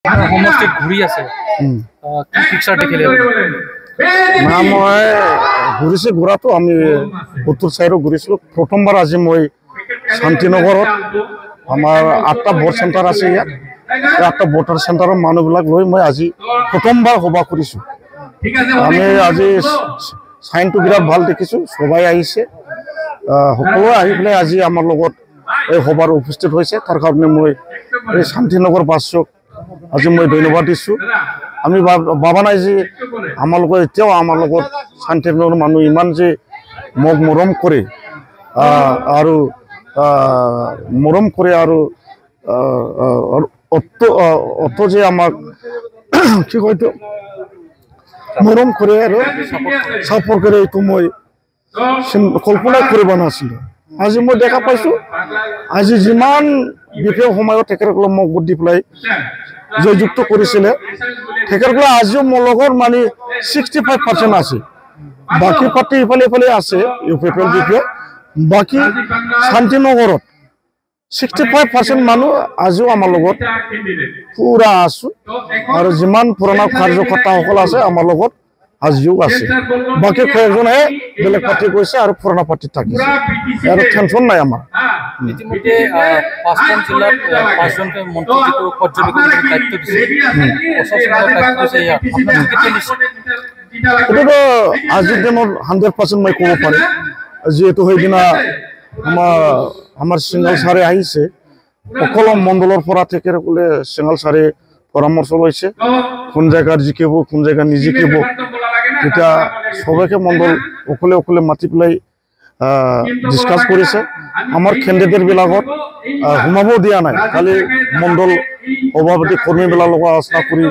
সমষ্টিত ঘূৰি আছে কি পিকচাৰ দেখিলে না মই ঘূৰিছোঁ ঘূৰাটো আমি উত্তৰ চাইডত ঘূৰিছিলোঁ প্ৰথমবাৰ আজি মই শান্তিনগৰত আমাৰ 8টা ভোট চেণ্টাৰ আছে ইয়াত 8টা ভোটাৰ চেণ্টাৰৰ মানুহবিলাক লৈ মই আজি প্ৰথমবাৰ সভা কৰিছোঁ আমি আজি চাইনটো বিৰাট ভাল দেখিছোঁ সবাই আহিছে সকলোৱে আহি পেলাই আজি আমাৰ লগত এই সভাৰ উপস্থিত হৈছে তাৰ কাৰণে মই এই শান্তিনগৰ বাসীক আজি মই ধন্যবাদ দিছোঁ আমি ভাবা নাই যে আমাৰ লগত এতিয়াও আমাৰ লগত শান্তিনগৰ মানুহ ইমান যে মোক মৰম কৰে আৰু অত যে আমাক কি কয়তো মৰম কৰে আৰু চাপোৰ্ট কৰে এইটো মই কল্পনা কৰিব নাছিলোঁ আজি মই দেখা পাইছোঁ আজি যিমান বিপদৰ সময়ত তেখেতসকলক মোক ভোট দি পেলাই জয়যুক্ত কৰিছিলে তেখেতসকলে আজিও মোৰ লগত মানে 65% আছে বাকী পাৰ্টি ইফালে আছে ইউপিপিএল বাকী শান্তিনগৰত 65% মানুহ আজিও আমাৰ লগত পুৰা আছো আৰু যিমান পুৰণা কাৰ্যকৰ্তাসকল আছে আমাৰ লগত আজিও আছে বাকী কয়েকজনে বেলেগ পাৰ্টি গৈছে আৰু পুৰণা পাৰ্টিত থাকিছে আৰু টেনশ্যন নাই আমাৰ ইতিমধ্যে 5খন জিলাত 5জনকে মন্ত্ৰী যিটো পৰ্যবেক্ষণৰ দায়িত্ব দিছে এইটোতো আজিৰ দিনত 100% মই ক'ব পাৰিম যিহেতু সেইদিনা আমাৰ সিঙ্গাল ছাৰে আহিছে সকলো মণ্ডলৰ পৰা তেখেতসকলে সিঙ্গাল ছাৰে পৰামৰ্শ লৈছে কোন জায়গাত জিকিব কোন জায়গাত নিজিকিব তেতিয়া সবাইকে মণ্ডল অকলে মাতি পেলাই ডিসকাস কৰিছে আমাৰ ক্যান্ডিডেট বিলাকত সোমাব দিয়া নাই খালি মণ্ডল সভাপতি কৰ্মীবিলাক লগত আলোচনা কৰি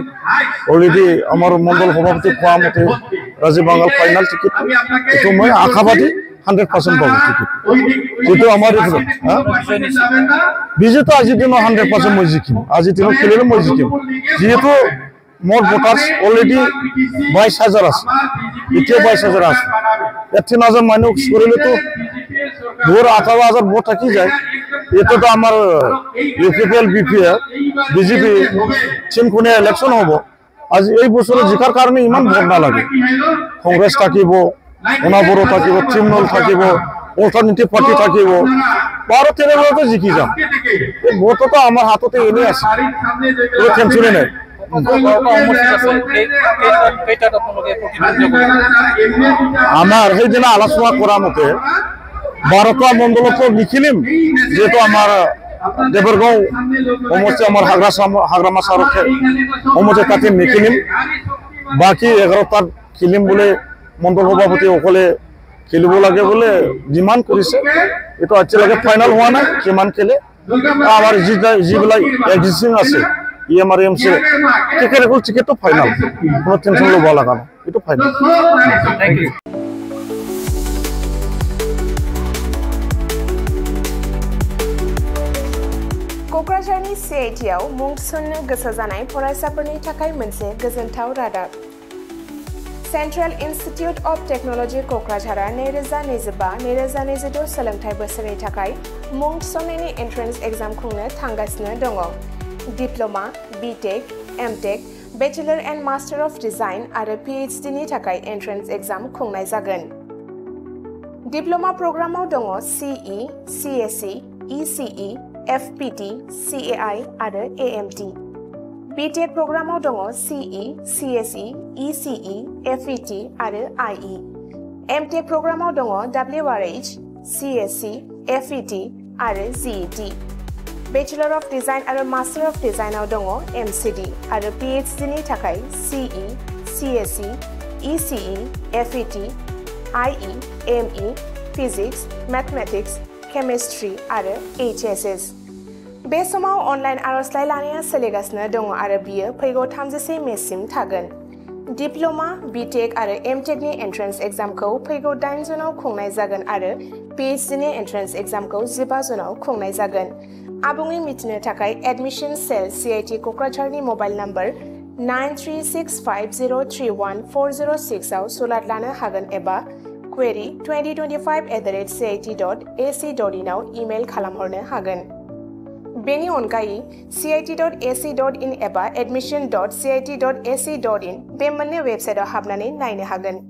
অলৰেডি আমাৰ মণ্ডল সভাপতি কোৱা মতে ৰাজীৱ বাঙ্গাল ফাইনাল টিকেট এইটো মই আশাবাদী 100% পাব টিকেট যেটো আমাৰ বিজেতো আজিৰ দিনত 100% মই জিকিম আজিৰ দিনত খেলিলে মই জিকিম যেহেতু মোৰ ভোটাৰ্স অলৰেডি 22,000 আছে এতিয়া 22,000 আছে 18,000 মানুহ কৰিলেতো 18,000 ভোট থাকি যায় এটোতো আমাৰ ইউপিপিএল বিজেপি টিম কোনে ইলেকশন হ'ব আজি এই বছৰৰ জিকাৰ কাৰণে ইমান ভোট নালাগে কংগ্ৰেছ থাকিব অনাবৰো থাকিব তৃণমূল থাকিব অল্টাৰনেটিভ পাৰ্টি থাকিব 12-13 জিকি যাম এই ভোটতো আমাৰ হাততে এনে আছে কোনো টেনশ্যনে নাই আমার সেইদিনা আলোচনা করা মতে 12টা মণ্ডলত নিখিলিম যেহেতু আমার দেবরগাঁও সমষ্টি আমার হাগ্রামা সারক্ষে সমষ্টি তাতে নিখিলিম বাকি 11টাত খেলিম বলে মণ্ডল সভাপতি অকলে খেলিব লাগে বলে ডিমান্ড কৰিছে এটো আজিলৈকে ফাইনাল হোৱা নাই কিমান খেলে আমাৰ যিবিলাক এক্সিস্টিং আছে EMRMC তেখেতসকল টিকেটটো ফাইনাল কোনো টেনশ্যন ল'ব লগা নাই এইটো ফাইনাল থ্যাংক ইউ क'क्राझारनि CITआव मुं थिसननो गोसो जानाय फरायसाफोरनि थाखाय मोनसे गोजोनथाव रादाब सेन्ट्रेल इन्स्टिट्युट अफ टेक्न'लजि क'क्राझारआ 2025-2026 सोलोंथाइ बोसोरनि थाखाय मुं थिसननायनि एन्ट्रेन्स एग्जाम खुंनो थांगासिनो दङ diploma BTech MTech bachelor and master of design और PhD नि थाखाय एंट्रेंस एग्जाम खुंनाय जागोन डिप्लोमा प्रोग्रामाव दङ CE, CSE, ECE, FPT, CAI और AMT बीटेक प्रोग्रामाव दङ CE, CSE, ECE, FET और IE एमटेक प्रोग्रामाव दङ WRH, CSE, FET और GET Bachelor of Design और Master of Design आव दङ MCD और PhD नि थाखाय CE, CSE, ECE, FET, IE, ME, Physics, Mathematics, Chemistry और HSS बे समाव अनलाइन आरजलाइ लानाया सोलिगासिनो दङ आरो बियो फैगौ 30 मेसिम थागोन डिप्लोमा बीटेक और एमटेक नि एन्ट्रेन्स एग्जामखौ फैगौ 8 जुनाव खुंनाय जागोन आरो PhD नि एन्ट्रेन्स एग्जामखौ 15 जुनाव खुंनाय जागोन आबुङै मिथिनो थाखाय एडमिशन सेल CIT क'क्राझारनि मोबाइल नम्बर 9365031406 आव सुलाद लानो हागोन एबा query 2025@cit.ac.in आव इमेल खालामहरनो हागोन बेनि अनगायै cit.ac.in एबा admission.cit.ac.in बे मोननै वेबसाइटआव हाबनानै नायनो हागोन।